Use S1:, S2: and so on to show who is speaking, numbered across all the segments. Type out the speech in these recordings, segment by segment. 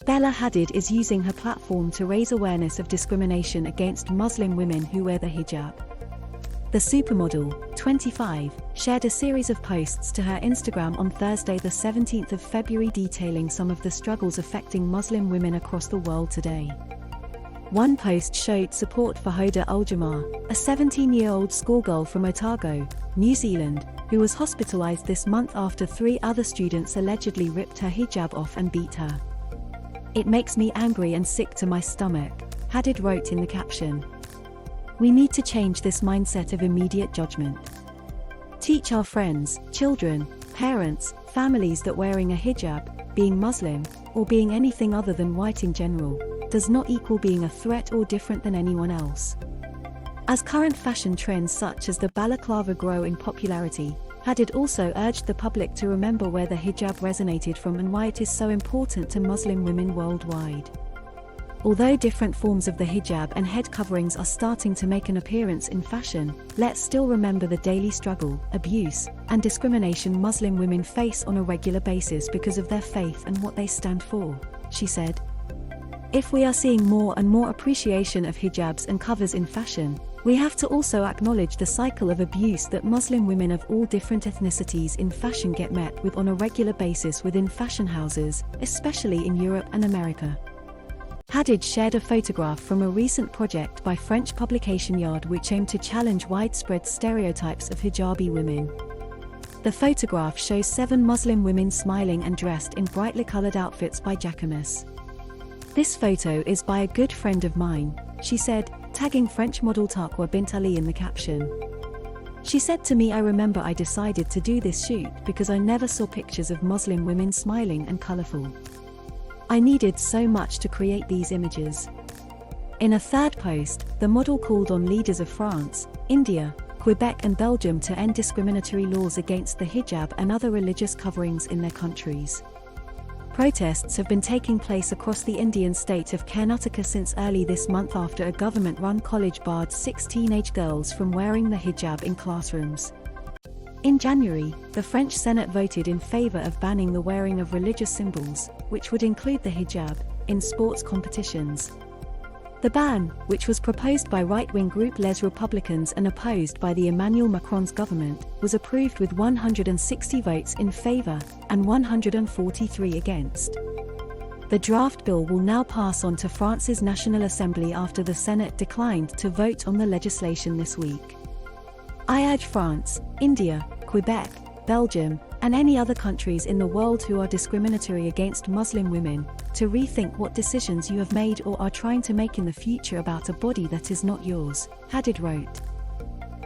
S1: Bella Hadid is using her platform to raise awareness of discrimination against Muslim women who wear the hijab. The supermodel, 25, shared a series of posts to her Instagram on Thursday the 17th of February detailing some of the struggles affecting Muslim women across the world today. One post showed support for Hoda Al-Jamaa, a 17-year-old schoolgirl from Otago, New Zealand, who was hospitalised this month after 3 other students allegedly ripped her hijab off and beat her. "It makes me angry and sick to my stomach," Hadid wrote in the caption. "We need to change this mindset of immediate judgment. Teach our friends, children, parents, families that wearing a hijab, being Muslim, or being anything other than white in general, does not equal being a threat or different than anyone else." As current fashion trends such as the balaclava grow in popularity, Hadid also urged the public to remember where the hijab resonated from and why it is so important to Muslim women worldwide. Although different forms of the hijab and head coverings are starting to make an appearance in fashion, let's still remember the daily struggle, abuse, and discrimination Muslim women face on a regular basis because of their faith and what they stand for, she said. If we are seeing more and more appreciation of hijabs and covers in fashion, we have to also acknowledge the cycle of abuse that Muslim women of all different ethnicities in fashion get met with on a regular basis within fashion houses, especially in Europe and America. Hadid shared a photograph from a recent project by French publication Yard which aimed to challenge widespread stereotypes of hijabi women. The photograph shows 7 Muslim women smiling and dressed in brightly colored outfits by Jacquemus. "This photo is by a good friend of mine," she said, tagging French model Taqwa Bint Ali in the caption. "She said to me, I remember I decided to do this shoot because I never saw pictures of Muslim women smiling and colorful. I needed so much to create these images." In a third post, the model called on leaders of France, India, Quebec and Belgium to end discriminatory laws against the hijab and other religious coverings in their countries. Protests have been taking place across the Indian state of Karnataka since early this month after a government-run college barred 6 teenage girls from wearing the hijab in classrooms. In January, the French Senate voted in favor of banning the wearing of religious symbols, which would include the hijab, in sports competitions. The ban, which was proposed by right-wing group Les Republicans and opposed by the Emmanuel Macron's government, was approved with 160 votes in favor and 143 against. The draft bill will now pass on to France's National Assembly after the Senate declined to vote on the legislation this week. I urge France, India, Quebec, Belgium, and any other countries in the world who are discriminatory against Muslim women, to rethink what decisions you have made or are trying to make in the future about a body that is not yours, Hadid wrote.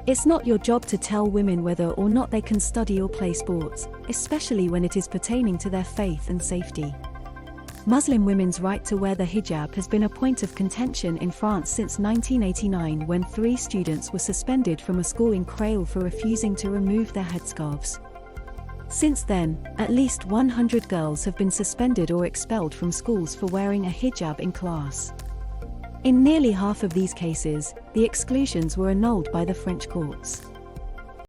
S1: It's not your job to tell women whether or not they can study or play sports, especially when it is pertaining to their faith and safety. Muslim women's right to wear the hijab has been a point of contention in France since 1989 when 3 students were suspended from a school in Creil for refusing to remove their headscarves. Since then, at least 100 girls have been suspended or expelled from schools for wearing a hijab in class. In nearly half of these cases, the exclusions were annulled by the French courts.